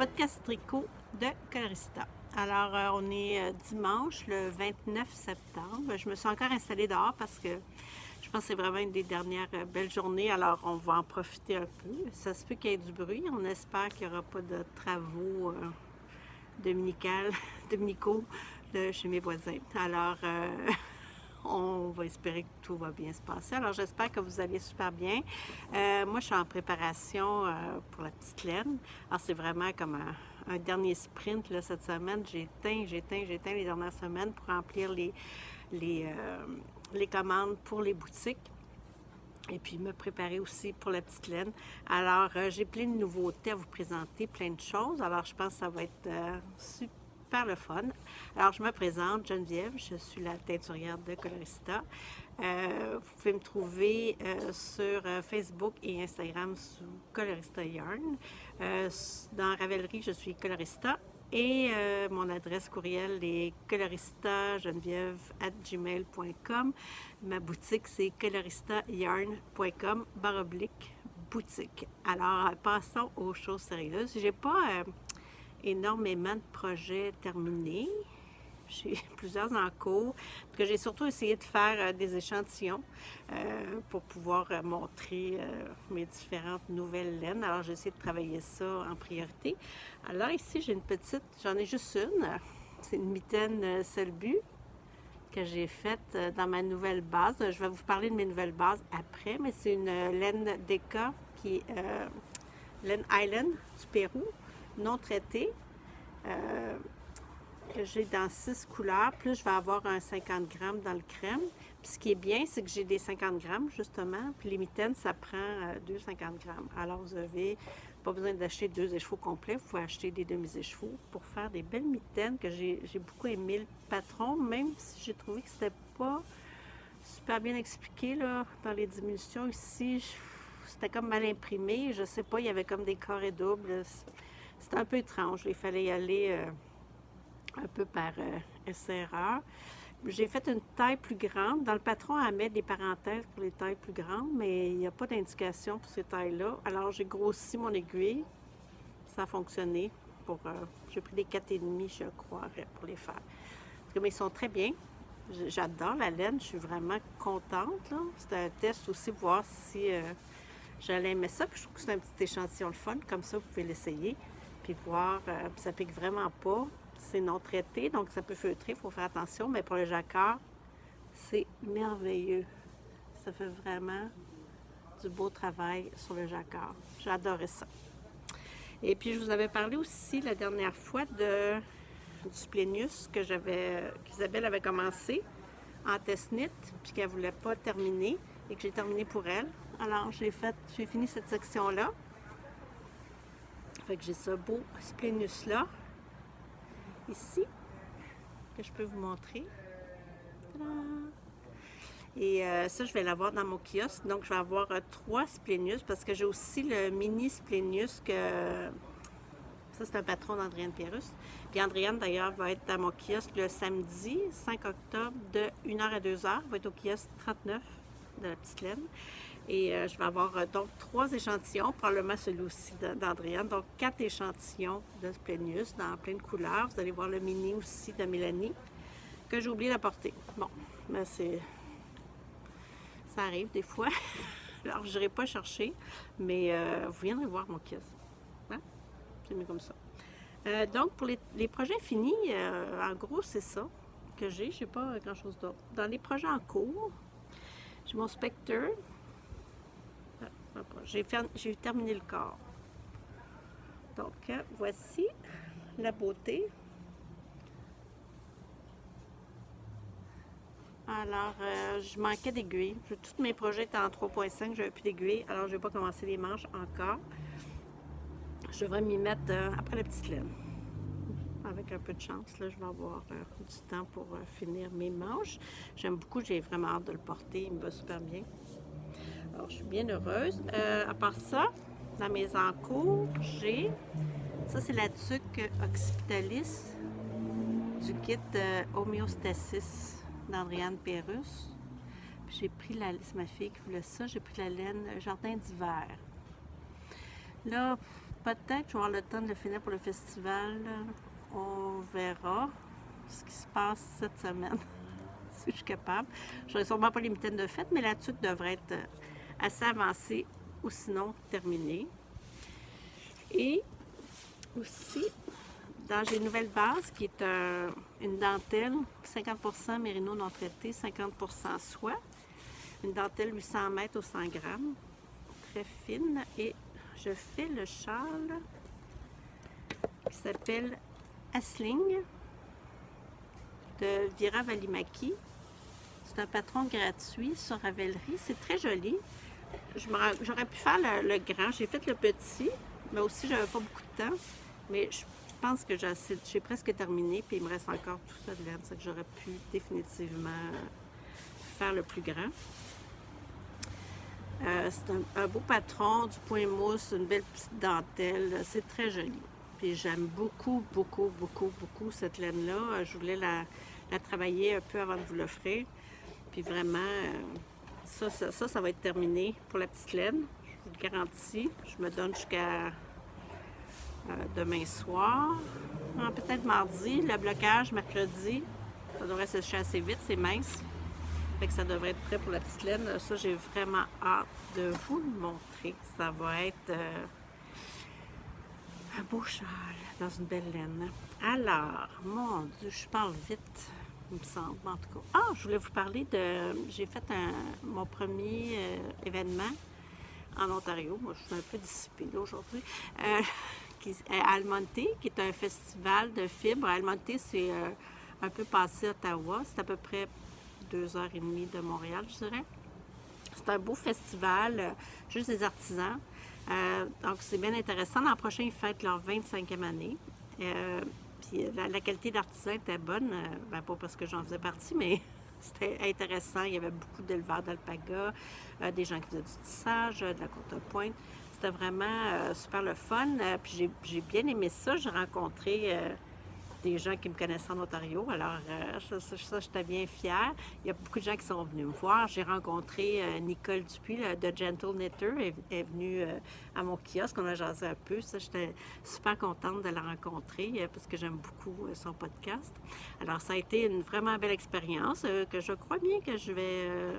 podcast tricot de Colorista. Alors, on est dimanche, le 29 septembre. Je me suis encore installée dehors parce que je pense que c'est vraiment une des dernières belles journées. Alors, on va en profiter un peu. Ça se peut qu'il y ait du bruit. On espère qu'il n'y aura pas de travaux dominicaux de chez mes voisins. Alors, on va espérer que tout va bien se passer. Alors, j'espère que vous allez super bien. Moi, je suis en préparation pour la petite laine. Alors, c'est vraiment comme un dernier sprint là, cette semaine. J'ai éteint les dernières semaines pour remplir les commandes pour les boutiques. Et puis me préparer aussi pour la petite laine. Alors, j'ai plein de nouveautés à vous présenter, plein de choses. Alors, je pense que ça va être super le fun. Alors, je me présente, Geneviève, je suis la teinturière de Colorista. Vous pouvez me trouver sur Facebook et Instagram sous Colorista Yarn. Dans Ravelry, je suis Colorista. Et mon adresse courriel est coloristageneviève@gmail.com. Ma boutique, c'est coloristayarn.com/boutique. Alors, passons aux choses sérieuses. J'ai pas énormément de projets terminés. J'ai plusieurs en cours, parce que j'ai surtout essayé de faire des échantillons pour pouvoir montrer mes différentes nouvelles laines. Alors, j'ai essayé de travailler ça en priorité. Alors, ici, j'ai une petite, j'en ai juste une. C'est une mitaine Selbu que j'ai faite dans ma nouvelle base. Je vais vous parler de mes nouvelles bases après, mais c'est une laine Deka qui est laine Island du Pérou, non traitée. Que j'ai dans 6 couleurs, plus je vais avoir un 50 grammes dans le crème. Puis ce qui est bien, c'est que j'ai des 50 grammes, justement, puis les mitaines, ça prend 2 50 grammes. Alors, vous n'avez pas besoin d'acheter 2 écheveaux complets, vous pouvez acheter des demi-écheveaux pour faire des belles mitaines que j'ai beaucoup aimé le patron, même si j'ai trouvé que c'était pas super bien expliqué, là, dans les diminutions ici. C'était comme mal imprimé, je sais pas, il y avait comme des carrés doubles. C'était un peu étrange, il fallait y aller un peu par essai-erreur. J'ai fait une taille plus grande. Dans le patron, elle met des parenthèses pour les tailles plus grandes, mais il n'y a pas d'indication pour ces tailles-là. Alors, j'ai grossi mon aiguille. Ça a fonctionné. J'ai pris des 4,5, je crois, pour les faire. Mais ils sont très bien. J'adore la laine. Je suis vraiment contente, là. C'était un test aussi, voir si j'allais aimer ça. Puis je trouve que c'est un petit échantillon le fun. Comme ça, vous pouvez l'essayer. Puis voir, ça pique vraiment pas. C'est non traité, donc ça peut feutrer, il faut faire attention. Mais pour le jacquard, c'est merveilleux. Ça fait vraiment du beau travail sur le jacquard. J'adorais ça. Et puis, je vous avais parlé aussi la dernière fois du Splenius qu'Isabelle avait commencé en test-knit, puis qu'elle ne voulait pas terminer, et que j'ai terminé pour elle. Alors, j'ai fini cette section-là. Fait que j'ai ce beau Splenius-là, ici, que je peux vous montrer. Tadam! Et ça, je vais l'avoir dans mon kiosque. Donc, je vais avoir 3 Splenius parce que j'ai aussi le mini Splenius que... Ça, c'est un patron d'Andréane Pérusse. Puis Andréane, d'ailleurs, va être dans mon kiosque le samedi 5 octobre de 1h à 2h. Elle va être au kiosque 39 de la petite laine. Et je vais avoir donc 3 échantillons, probablement celui-ci d'Andréane. Donc 4 échantillons de Splenius dans plein de couleurs. Vous allez voir le mini aussi de Mélanie, que j'ai oublié d'apporter. Bon, mais ça arrive des fois. Alors, je n'irai pas chercher, mais vous viendrez voir mon kiosque. Hein? C'est mieux comme ça. Donc, pour les projets finis, en gros, c'est ça que j'ai. Je n'ai pas grand-chose d'autre. Dans les projets en cours, j'ai mon Spectre. J'ai terminé le corps. Donc, voici la beauté. Alors, je manquais d'aiguilles. Tous mes projets étaient en 3.5, j'avais plus d'aiguilles. Alors, je ne vais pas commencer les manches encore. Je devrais m'y mettre après la petite laine. Avec un peu de chance, là, je vais avoir du temps pour finir mes manches. J'aime beaucoup, j'ai vraiment hâte de le porter. Il me va super bien. Alors, je suis bien heureuse. À part ça, dans mes encours, j'ai... Ça, c'est la tuque Occipitalis du kit Homéostasis d'Andréane Pérusse. Puis j'ai pris c'est ma fille qui voulait ça, j'ai pris la laine Jardin d'hiver. Là, Peut-être que je vais avoir le temps de le finir pour le festival. On verra ce qui se passe cette semaine, si je suis capable. Je n'aurai sûrement pas les mitaines de fête, mais la tuque devrait être assez avancée ou sinon terminée. Et aussi, j'ai une nouvelle base qui est une dentelle 50% mérino non traité, 50% soie. Une dentelle 800 mètres au 100 grammes, très fine. Et je fais le châle qui s'appelle Asling de Vira Valimaki. C'est un patron gratuit sur Ravelry. C'est très joli. J'aurais pu faire le grand. J'ai fait le petit, mais aussi, j'avais pas beaucoup de temps. Mais je pense que j'ai presque terminé, puis il me reste encore tout ça de laine. C'est que j'aurais pu définitivement faire le plus grand. C'est un beau patron, du point mousse, une belle petite dentelle. C'est très joli. Puis j'aime beaucoup, beaucoup, beaucoup, beaucoup cette laine-là. Je voulais la travailler un peu avant de vous l'offrir. Puis vraiment, ça va être terminé pour la petite laine. Je vous le garantis. Je me donne jusqu'à demain soir. Peut-être mardi. Le blocage, mercredi. Ça devrait sécher assez vite, c'est mince. Fait que ça devrait être prêt pour la petite laine. Ça, j'ai vraiment hâte de vous le montrer. Ça va être un beau châle dans une belle laine. Alors, mon Dieu, je parle vite, il me semble, en tout cas. Ah, je voulais vous parler de... J'ai fait mon premier événement en Ontario. Moi, je suis un peu dissipée là aujourd'hui. À Almonte, qui est un festival de fibres. Almonte, c'est un peu passé Ottawa. C'est à peu près 2h30 de Montréal, je dirais. C'est un beau festival, juste des artisans. Donc, c'est bien intéressant. L'an prochain, ils fêtent leur 25e année. Puis la qualité d'artisan était bonne. Pas parce que j'en faisais partie, mais c'était intéressant. Il y avait beaucoup d'éleveurs d'alpaga, des gens qui faisaient du tissage, de la contrepointe. C'était vraiment super le fun. Puis j'ai bien aimé ça. J'ai rencontré des gens qui me connaissaient en Ontario. Alors, ça j'étais bien fière. Il y a beaucoup de gens qui sont venus me voir. J'ai rencontré Nicole Dupuis de Gentle Knitter. Elle est venue à mon kiosque. On a jasé un peu. Ça, j'étais super contente de la rencontrer parce que j'aime beaucoup son podcast. Alors, ça a été une vraiment belle expérience que je crois bien que je vais...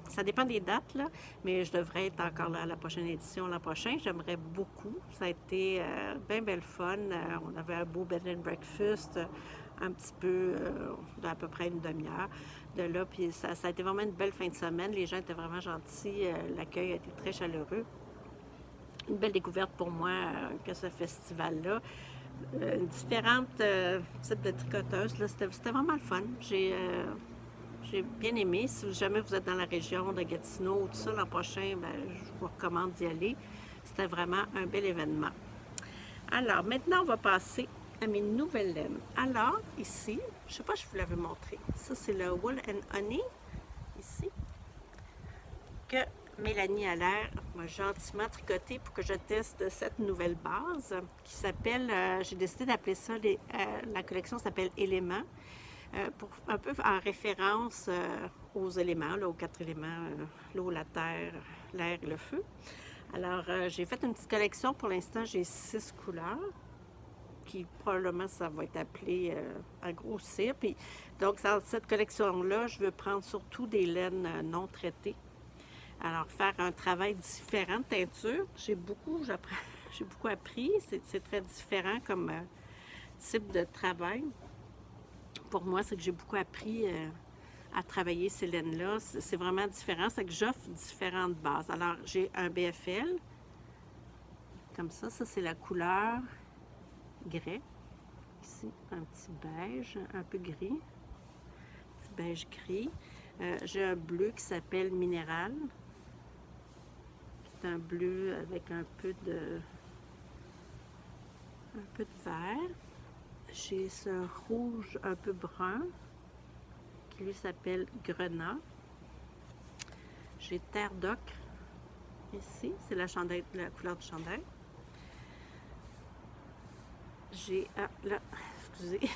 ça dépend des dates, là, mais je devrais être encore là à la prochaine édition l'an prochain. J'aimerais beaucoup. Ça a été bien belle fun. On avait un beau bed and breakfast, un petit peu, d'à peu près une demi-heure de là. Puis ça a été vraiment une belle fin de semaine. Les gens étaient vraiment gentils. L'accueil a été très chaleureux. Une belle découverte pour moi que ce festival-là. Différentes types de tricoteuses. Là, c'était vraiment le fun. J'ai bien aimé. Si jamais vous êtes dans la région de Gatineau ou tout ça l'an prochain, je vous recommande d'y aller. C'était vraiment un bel événement. Alors, maintenant, on va passer à mes nouvelles laines. Alors, ici, je ne sais pas si je vous l'avais montré. Ça, c'est le Wool and Honey, ici, que Mélanie Allaire m'a gentiment tricoté pour que je teste cette nouvelle base qui s'appelle, j'ai décidé d'appeler ça, la collection s'appelle Éléments. Pour un peu en référence aux éléments, là, aux 4 éléments, l'eau, la terre, l'air et le feu. Alors, j'ai fait une petite collection. Pour l'instant, j'ai 6 couleurs, qui probablement, ça va être appelé à grossir. Puis, donc, dans cette collection-là, je veux prendre surtout des laines non traitées. Alors, faire un travail différent de teinture. J'ai beaucoup appris. C'est très différent comme type de travail. Pour moi, c'est que j'ai beaucoup appris à travailler ces laines-là. C'est vraiment différent. C'est que j'offre différentes bases. Alors, j'ai un BFL, comme ça. Ça, c'est la couleur grès. Ici, un petit beige, un peu gris. Petit beige gris. J'ai un bleu qui s'appelle Minéral. C'est un bleu avec un peu de vert. J'ai ce rouge un peu brun qui lui s'appelle Grenat. J'ai terre d'ocre ici, c'est la couleur du chandail. J'ai, là, excusez,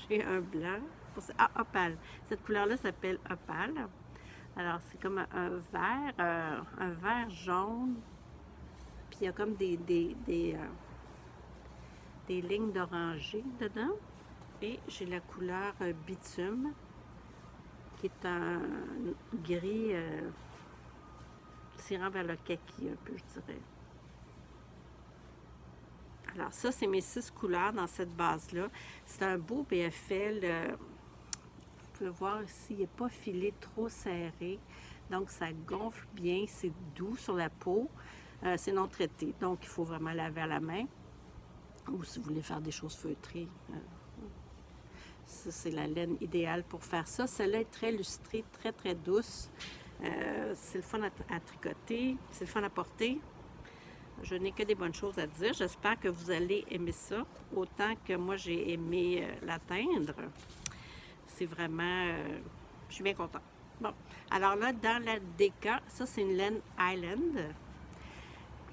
j'ai un blanc. Opale. Cette couleur-là s'appelle Opale. Alors, c'est comme un vert jaune, Puis il y a comme des lignes d'orangé dedans. Et j'ai la couleur bitume, qui est un gris tirant vers le kaki un peu, je dirais. Alors ça, c'est mes 6 couleurs dans cette base-là. C'est un beau BFL. Vous pouvez voir ici, il n'est pas filé trop serré. Donc ça gonfle bien, c'est doux sur la peau. C'est non traité, donc il faut vraiment laver à la main. Ou si vous voulez faire des choses feutrées. Ça, c'est la laine idéale pour faire ça. Celle-là est très lustrée, très très douce. C'est le fun à tricoter, c'est le fun à porter. Je n'ai que des bonnes choses à dire. J'espère que vous allez aimer ça, autant que moi j'ai aimé l'atteindre. C'est vraiment... je suis bien contente. Bon, alors là, dans la déca, ça c'est une laine Highland.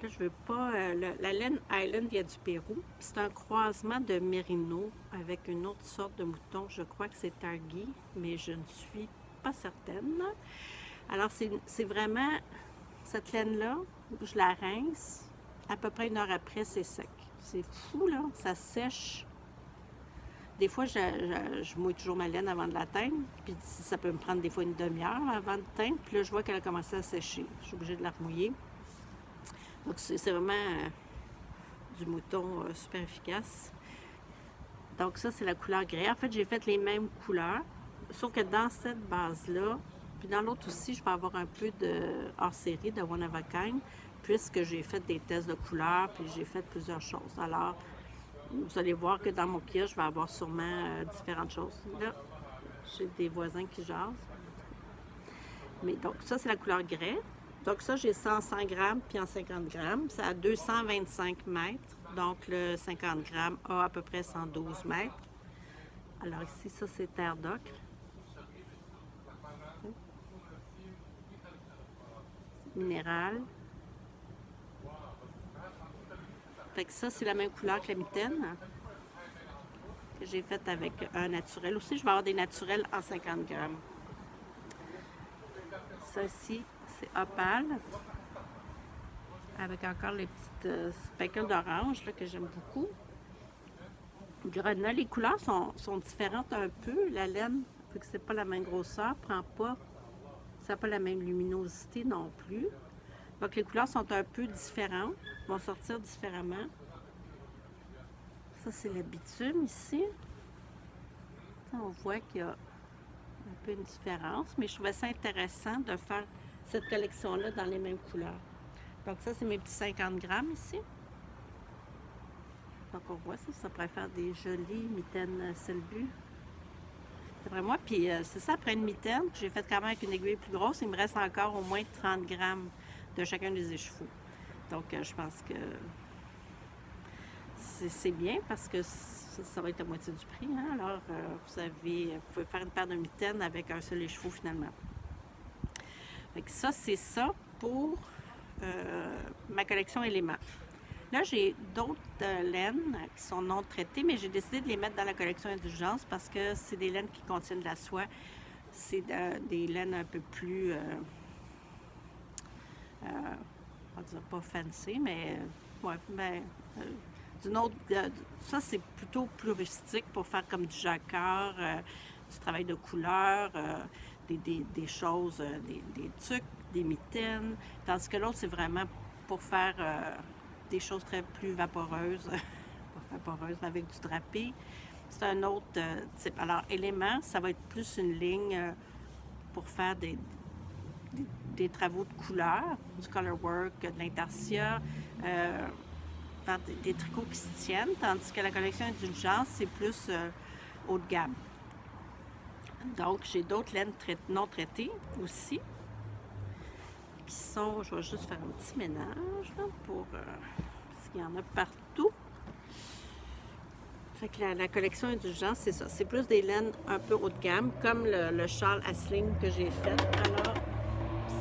Là, je veux pas... la laine Highland vient du Pérou. C'est un croisement de mérino avec une autre sorte de mouton. Je crois que c'est Targhee, mais je ne suis pas certaine. Alors, c'est vraiment... Cette laine-là, je la rince. À peu près 1 heure après, c'est sec. C'est fou, là. Ça sèche. Des fois, je mouille toujours ma laine avant de la teindre. Puis ça peut me prendre des fois une demi-heure avant de teindre. Puis là, je vois qu'elle a commencé à sécher. Je suis obligée de la remouiller. Donc, c'est vraiment du mouton super efficace. Donc, ça, c'est la couleur gris. En fait, j'ai fait les mêmes couleurs. Sauf que dans cette base-là, puis dans l'autre aussi, je vais avoir un peu de hors-série, de One of a Kind, puisque j'ai fait des tests de couleurs, puis j'ai fait plusieurs choses. Alors, vous allez voir que dans mon kiosque, je vais avoir sûrement différentes choses. Là, j'ai des voisins qui jasent. Mais donc, ça, c'est la couleur gris. Donc, ça, j'ai ça en 100 grammes puis en 50 grammes. C'est à 225 mètres. Donc, le 50 grammes a à peu près 112 mètres. Alors, ici, ça, c'est terre d'ocre. Minéral. Fait que ça, c'est la même couleur que la mitaine que j'ai faite avec un naturel. Aussi, je vais avoir des naturels en 50 grammes. Ça ici, c'est opale. Avec encore les petites speckles d'orange que j'aime beaucoup. Grenat, les couleurs sont différentes un peu. La laine, vu que c'est pas la même grosseur, prend pas, ça n'a pas la même luminosité non plus. Donc les couleurs sont un peu différentes, vont sortir différemment. Ça, c'est le bitume ici. Ça, on voit qu'il y a un peu une différence, mais je trouvais ça intéressant de faire cette collection-là dans les mêmes couleurs. Donc ça, c'est mes petits 50 grammes ici. Donc on voit ça, ça pourrait faire des jolies mitaines Selbu. D'après moi, puis c'est ça, après une mitaine, j'ai fait quand même avec une aiguille plus grosse, il me reste encore au moins 30 grammes de chacun des écheveaux. Donc je pense que c'est bien parce que ça va être à moitié du prix. Hein? Alors vous pouvez faire une paire de mitaines avec un seul écheveau finalement. Donc ça, c'est ça pour ma collection éléments. Là, j'ai d'autres laines qui sont non traitées, mais j'ai décidé de les mettre dans la collection Indulgence parce que c'est des laines qui contiennent de la soie. C'est des laines un peu plus, on va dire pas fancy, mais ouais, d'une autre, ça c'est plutôt plus rustique pour faire comme du jacquard, du travail de couleur, des choses, des tucs, des mitaines, tandis que l'autre c'est vraiment pour faire des choses très plus vaporeuses, pas vaporeuses, mais avec du drapé. C'est un autre type. Alors, élément, ça va être plus une ligne pour faire des travaux de couleur, du color work, de l'intarsia, faire des tricots qui se tiennent, tandis que la collection Indulgence, c'est plus haut de gamme. Donc, j'ai d'autres laines non traitées aussi, qui sont, je vais juste faire un petit ménage là, parce qu'il y en a partout. Fait que la collection Indulgence, c'est ça. C'est plus des laines un peu haut de gamme, comme le châle à sling que j'ai fait. Alors,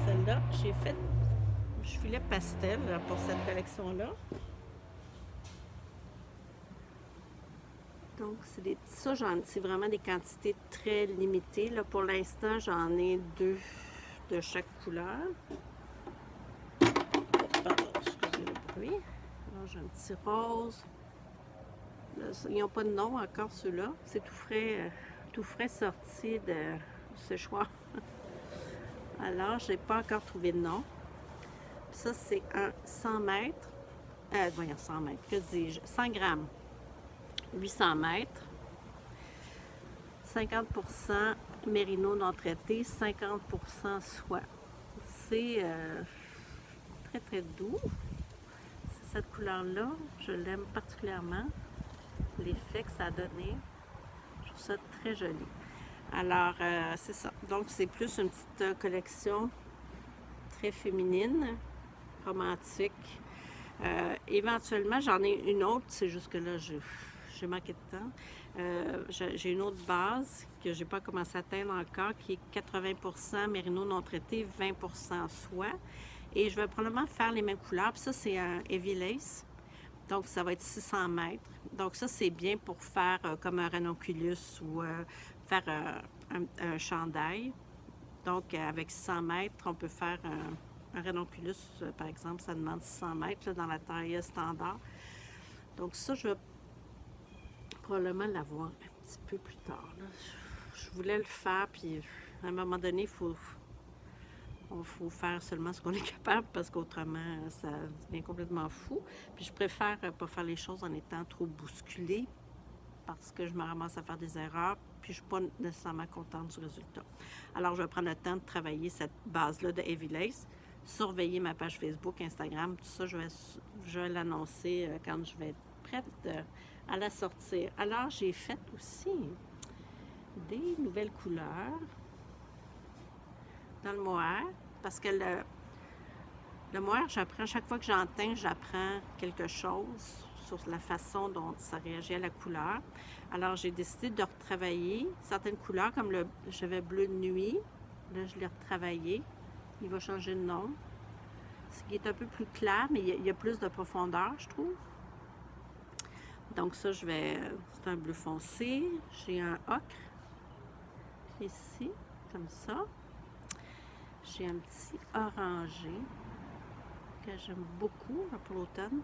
celle-là, j'ai fait je filet pastel pour cette collection-là. Donc, c'est vraiment des quantités très limitées. Là, pour l'instant, j'en ai 2 de chaque couleur. Pardon, excusez-moi. Oui. Alors, j'ai un petit rose. Là, ils n'ont pas de nom encore, ceux-là. C'est tout frais sorti de séchoir. Alors, je n'ai pas encore trouvé de nom. Ça, c'est un 100 mètres. Voyons, 100 mètres. Que dis-je? 100 grammes. 800 mètres. 50% mérino non traité, 50% soie. C'est très très doux. C'est cette couleur-là, je l'aime particulièrement. L'effet que ça a donné, je trouve ça très joli. Alors, c'est ça. Donc, c'est plus une petite collection très féminine, romantique. Éventuellement, j'en ai une autre, c'est juste que là, j'ai manqué de temps. J'ai une autre base que j'ai pas commencé à atteindre encore, qui est 80% mérino non traité, 20% soie. Et je vais probablement faire les mêmes couleurs. Puis ça, c'est un Heavy Lace. Donc, ça va être 600 mètres. Donc, ça, c'est bien pour faire comme un ranunculus ou faire un chandail. Donc, avec 600 mètres, on peut faire un ranunculus, par exemple, ça demande 600 mètres là, dans la taille standard. Donc, ça, je vais probablement l'avoir un petit peu plus tard. Là. Je voulais le faire, puis à un moment donné, il faut faire seulement ce qu'on est capable parce qu'autrement, ça devient complètement fou. Puis je préfère pas faire les choses en étant trop bousculée parce que je me ramasse à faire des erreurs, puis je ne suis pas nécessairement contente du résultat. Alors, je vais prendre le temps de travailler cette base-là de Heavy Lace, surveiller ma page Facebook, Instagram, tout ça, je vais l'annoncer quand je vais être prête à la sortir. Alors, j'ai fait aussi des nouvelles couleurs dans le mohair, parce que le mohair, j'apprends, chaque fois que j'en teins, j'apprends quelque chose sur la façon dont ça réagit à la couleur. Alors, j'ai décidé de retravailler certaines couleurs, comme j'avais bleu de nuit. Là, je l'ai retravaillé. Il va changer de nom. Ce qui est un peu plus clair, mais il y a plus de profondeur, je trouve. Donc ça, c'est un bleu foncé. J'ai un ocre ici, comme ça. J'ai un petit orangé que j'aime beaucoup pour l'automne.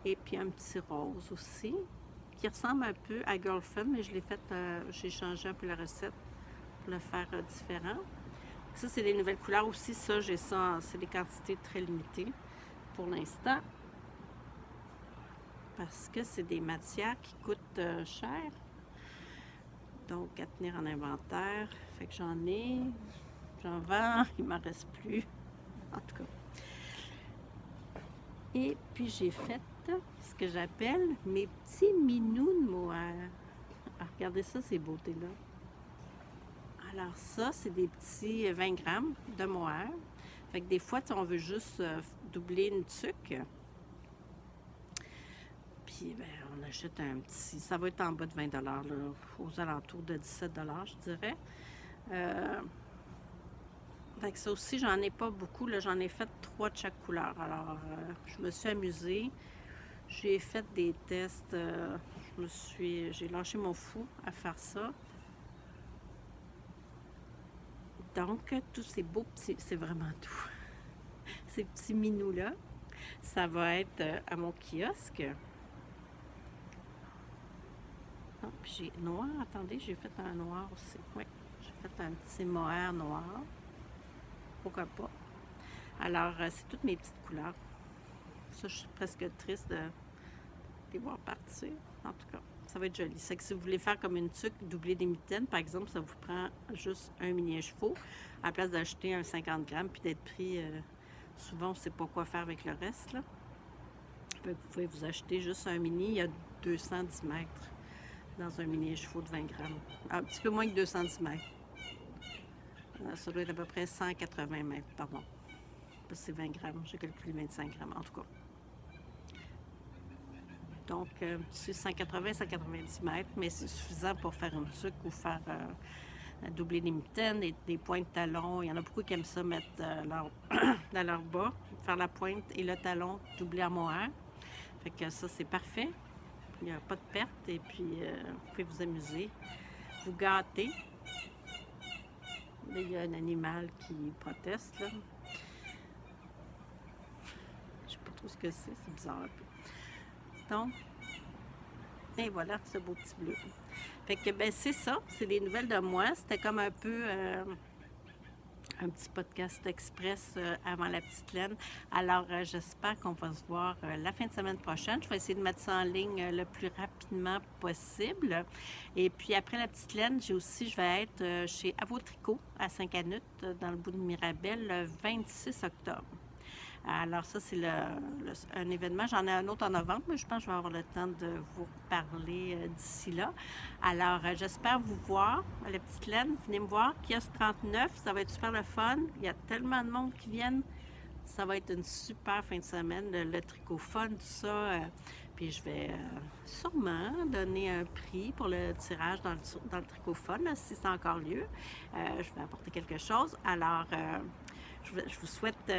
Et puis un petit rose aussi, qui ressemble un peu à Girlfriend, mais j'ai changé un peu la recette pour le faire différent. Ça, c'est des nouvelles couleurs aussi. Ça, j'ai ça, c'est des quantités très limitées pour l'instant. Parce que c'est des matières qui coûtent cher. Donc, à tenir en inventaire. Fait que j'en vends, il m'en reste plus. En tout cas. Et puis, j'ai fait ce que j'appelle mes petits minous de mohair. Ah, regardez ça, ces beautés-là. Alors ça, c'est des petits 20 grammes de mohair. Fait que des fois, on veut juste doubler une tuque. Puis, ben, on achète un petit... Ça va être en bas de 20 là, aux alentours de 17 je dirais. Fait que ça aussi, j'en ai pas beaucoup. Là, j'en ai fait 3 de chaque couleur. Alors, je me suis amusée. J'ai fait des tests. J'ai lâché mon fou à faire ça. Donc, tous ces beaux petits... C'est vraiment tout. Ces petits minous-là, ça va être à mon kiosque. Ah, puis j'ai noir. Attendez, j'ai fait un noir aussi. Oui, j'ai fait un petit mohair noir. Pourquoi pas? Alors, c'est toutes mes petites couleurs. Ça, je suis presque triste de les voir partir. En tout cas, ça va être joli. C'est que si vous voulez faire comme une tuque, doubler des mitaines, par exemple, ça vous prend juste un mini écheveau, à la place d'acheter un 50 grammes, puis d'être pris... souvent, on ne sait pas quoi faire avec le reste, là. Vous pouvez vous acheter juste un mini. Il y a 210 mètres dans un mini écheveau de 20 grammes. Un petit peu moins que 210 mètres. Ça doit être à peu près 180 mètres, pardon. C'est 20 grammes. J'ai calculé 25 grammes, en tout cas. Donc, c'est 180-190 mètres, mais c'est suffisant pour faire une tuque ou faire doubler des mitaines, des pointes de talons. Il y en a beaucoup qui aiment ça mettre dans leur bas, faire la pointe et le talon doublé en mohair. Fait que ça, c'est parfait. Il n'y a pas de perte et puis vous pouvez vous amuser, vous gâter. Là, il y a un animal qui proteste, là. J'ai pas trop trop ce que c'est bizarre un peu. Donc, et voilà ce beau petit bleu. Fait que, ben c'est ça, c'est des nouvelles de moi. C'était comme un peu un petit podcast express avant la petite laine. Alors, j'espère qu'on va se voir la fin de semaine prochaine. Je vais essayer de mettre ça en ligne le plus rapidement possible. Et puis, après la petite laine, je vais être chez Avo Tricot à Saint-Canute, dans le bout de Mirabel, le 26 octobre. Alors ça, c'est un événement. J'en ai un autre en novembre, mais je pense que je vais avoir le temps de vous parler d'ici là. Alors, j'espère vous voir. La petite laine, venez me voir. Kiosque 39, ça va être super le fun. Il y a tellement de monde qui viennent. Ça va être une super fin de semaine. Le tricot fun, tout ça. Puis je vais sûrement donner un prix pour le tirage dans le tricot fun, là, si c'est encore lieu. Je vais apporter quelque chose. Alors, je vous souhaite...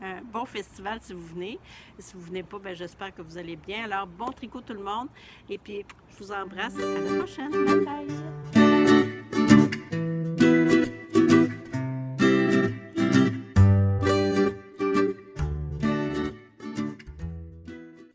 un bon festival si vous venez. Et si vous ne venez pas, ben, j'espère que vous allez bien. Alors, bon tricot tout le monde. Et puis, je vous embrasse. À la prochaine. Bye bye.